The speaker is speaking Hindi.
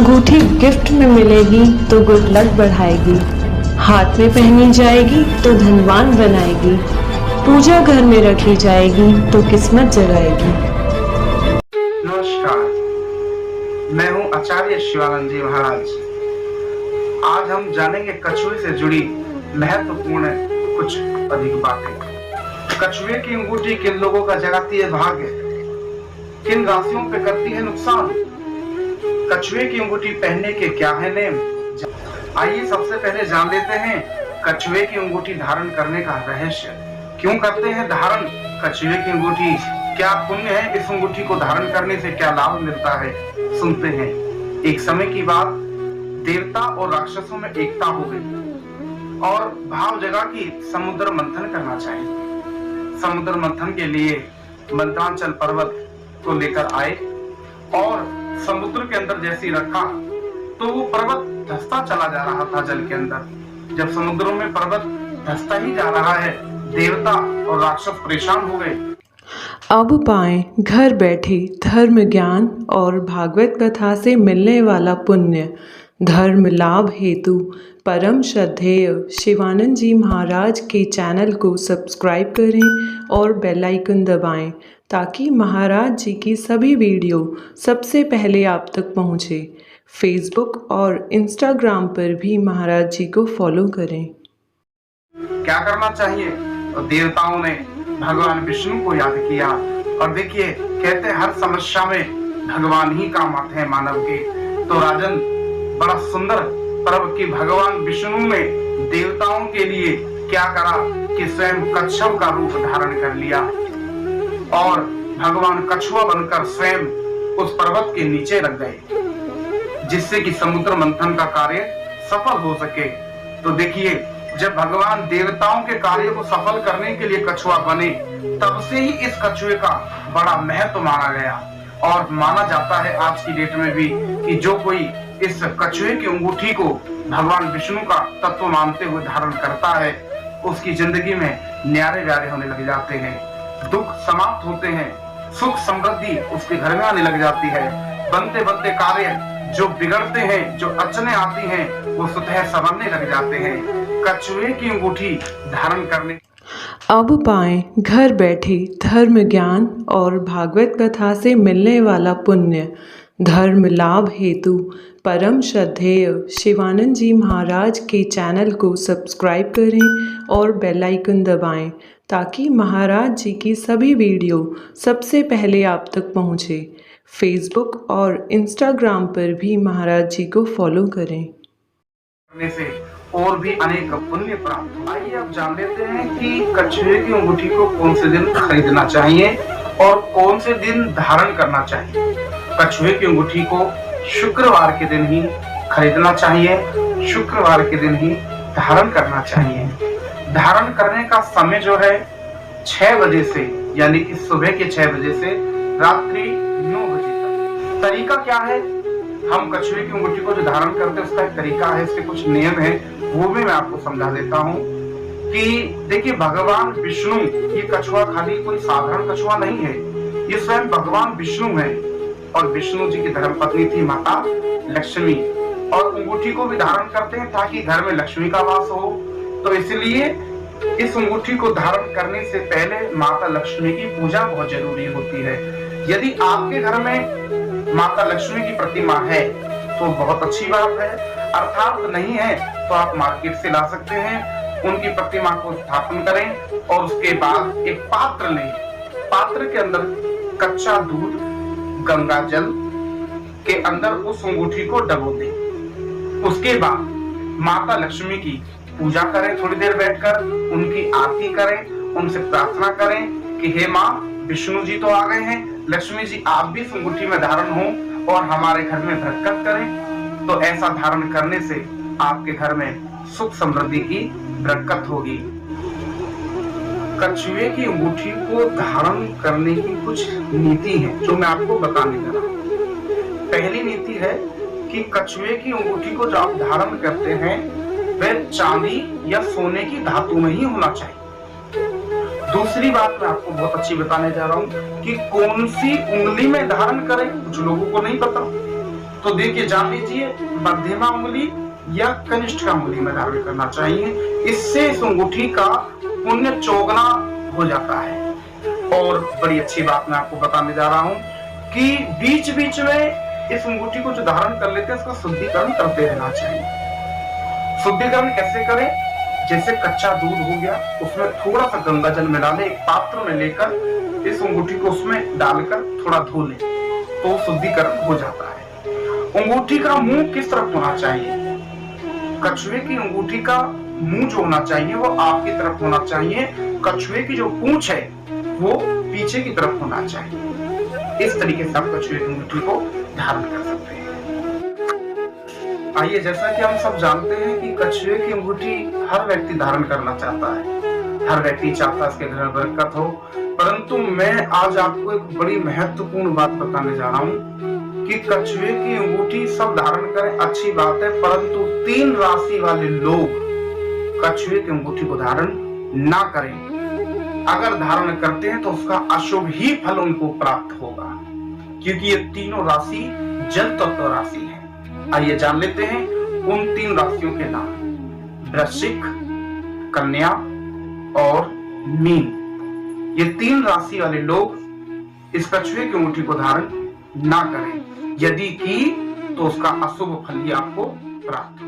अंगूठी गिफ्ट में मिलेगी तो गुड लक बढ़ाएगी, हाथ में पहनी जाएगी तो धनवान बनाएगी, पूजा घर में रखी जाएगी तो किस्मत जगाएगी। नमस्कार, मैं हूं आचार्य शिवानंद जी महाराज। आज हम जानेंगे कछुए से जुड़ी महत्वपूर्ण कुछ अधिक बातें। कछुए की अंगूठी किन लोगों का जगाती है भाग्य, किन राशियों पे करती है नुकसान, कछुए की अंगूठी पहनने के क्या है नेम। आइए सबसे पहले जान लेते हैं कछुए की अंगूठी धारण करने का रहस्य। क्यों करते हैं धारण कछुए की अंगूठी, क्या पुण्य है इस अंगूठी को धारण करने से, क्या लाभ मिलता है, सुनते हैं। एक समय की बात, देवता और राक्षसों में एकता हो गई और भाव जगा कि समुद्र मंथन करना चाहिए। समुद्र मंथन के लिए मंत्रांचल पर्वत को लेकर आए और समुद्र के अंदर जैसी रखा तो वो पर्वत धंसता चला जा रहा था जल के अंदर। जब समुद्रों में पर्वत धंसता ही जा रहा है, देवता और राक्षस परेशान हो गए। अब पाएं घर बैठे धर्म ज्ञान और भागवत कथा से मिलने वाला पुण्य। धर्म लाभ हेतु परम श्रद्धेय शिवानंद जी महाराज के चैनल को सब्सक्राइब करें और बेल आइकन दबाएं ताकि महाराज जी की सभी वीडियो सबसे पहले आप तक पहुँचे। फेसबुक और इंस्टाग्राम पर भी महाराज जी को फॉलो करें। क्या करना चाहिए? तो देवताओं ने भगवान विष्णु को याद किया और देखिए कहते हर समस्या में भगवान ही काम आते हैं मानव के। तो राजन, बड़ा सुंदर पर्व की भगवान विष्णु ने देवताओं के लिए क्या करा कि स्वयं कच्छप का रूप धारण कर लिया और भगवान कछुआ बनकर स्वयं उस पर्वत के नीचे रख गए, जिससे कि समुद्र मंथन का कार्य सफल हो सके। तो देखिए, जब भगवान देवताओं के कार्य को सफल करने के लिए कछुआ बने, तब से ही इस कछुए का बड़ा महत्व माना गया और माना जाता है आज की डेट में भी कि जो कोई इस कछुए की अंगूठी को भगवान विष्णु का तत्व मानते हुए धारण करता है, उसकी जिंदगी में न्यारे व्यारे होने लग जाते हैं, दुख समाप्त होते हैं, सुख समृद्धि उसके घर में आने लग जाती है। बनते बनते कार्य जो बिगड़ते हैं, जो अड़चने आती हैं, वो स्वतः संवरने लग जाते हैं कछुए की अंगूठी धारण करने। अब पाएं घर बैठे धर्म ज्ञान और भागवत कथा से मिलने वाला पुण्य। धर्म लाभ हेतु परम श्रद्धेय शिवानंद जी महाराज के चैनल को सब्सक्राइब करें और बेल आइकन दबाएं ताकि महाराज जी की सभी वीडियो सबसे पहले आप तक पहुँचे। फेसबुक और इंस्टाग्राम पर भी महाराज जी को फॉलो करें। से और भी अनेक पुण्य प्राप्त। आइए अब जान लेते हैं कि कछुए की अंगूठी को कौन से दिन खरीदना चाहिए और कौन से दिन धारण करना चाहिए। कछुए की अंगूठी को शुक्रवार के दिन ही खरीदना चाहिए, शुक्रवार के दिन ही धारण करना चाहिए। धारण करने का समय जो है 6 बजे से, यानी कि सुबह के 6 बजे से रात्रि 9 बजे तक। तरीका क्या है? हम कछुए की अंगूठी को जो धारण करते हैं उसका एक तरीका है, इसके कुछ नियम है, वो भी मैं आपको समझा देता हूँ। कि देखिए, भगवान विष्णु, ये कछुआ खाली कोई साधारण कछुआ नहीं है, ये स्वयं भगवान विष्णु है और विष्णु जी की धर्मपत्नी थी माता लक्ष्मी, और अंगूठी को भी धारण करते हैं ताकि घर में लक्ष्मी का वास हो। तो इसलिए इस अंगूठी को धारण करने से पहले माता लक्ष्मी की पूजा बहुत जरूरी होती है। यदि आपके घर में माता लक्ष्मी की प्रतिमा है तो बहुत अच्छी बात है, अर्थात नहीं है तो आप मार्केट से ला सकते हैं। उनकी प्रतिमा को स्थापन करें और उसके बाद एक पात्र लें, पात्र के अंदर कच्चा दूध गंगा जल के अंदर उस अंगूठी को डबो दें। उसके बाद माता लक्ष्मी की पूजा करें, थोड़ी देर बैठकर उनकी आरती करें, उनसे प्रार्थना करें कि हे माँ, विष्णु जी तो आ गए हैं, लक्ष्मी जी आप भी इस अंगूठी में धारण हो और हमारे घर में बरकत करें। तो ऐसा धारण करने से आपके घर में सुख समृद्धि की बरकत होगी। कछुए की अंगूठी को धारण करने की कुछ नीति है जो मैं आपको बताने जा रहा हूँ। पहली नीति है कि कछुए की अंगूठी को जो आप धारण करते हैं वह चांदी या सोने की धातु में ही होना चाहिए। दूसरी बात मैं आपको बहुत अच्छी बताने जा रहा हूँ कि कौन सी उंगली में धारण करें, कुछ लोगों को नहीं पता। तो देखिए जान लीजिए मध्यमा उंगली या कनिष्ठ उंगली में धारण करना चाहिए। इससे इस अंगूठी का पुण्य चौगुना हो जाता है। और बड़ी अच्छी बात मैं आपको बताने जा रहा हूं कि बीच बीच में इस अंगूठी को जो धारण कर लेते हैं इसका शुद्धिकरण करते रहना चाहिए। शुद्धिकरण कैसे करें? जैसे कच्चा दूध हो गया, उसमें थोड़ा सा गंगा जल मिला ले, एक पात्र में लेकर इस अंगूठी को उसमें डालकर थोड़ा धो ले तो शुद्धिकरण हो जाता है। अंगूठी का मुंह किस तरफ होना चाहिए? कछुए की अंगूठी का मुंह जो होना चाहिए वो आपकी तरफ होना चाहिए। कछुए की जो पूंछ है वो पीछे की तरफ होना चाहिए। इस तरीके से आप कछुए की अंगूठी को धारण कर सकते हैं। आइए, जैसा कि हम सब जानते हैं कि कछुए की अंगूठी हर व्यक्ति धारण करना चाहता है, हर व्यक्ति चाहता है इसके घर में बरकत हो, परंतु मैं आज आपको एक बड़ी महत्वपूर्ण बात बताने जा रहा हूं कि कछुए की अंगूठी सब धारण करें, अच्छी बात है, परंतु 3 राशि वाले लोग कछुए की अंगूठी को धारण ना करें। अगर धारण करते हैं तो उसका अशुभ ही फल उनको प्राप्त होगा, क्योंकि ये तीनों राशि जल तत्व राशि है। आइए जान लेते हैं उन 3 राशियों के नाम। वृश्चिक, कन्या और मीन। ये 3 राशि वाले लोग इस कछुए की अंगूठी को धारण ना करें। यदि की तो उसका अशुभ फल ही आपको प्राप्त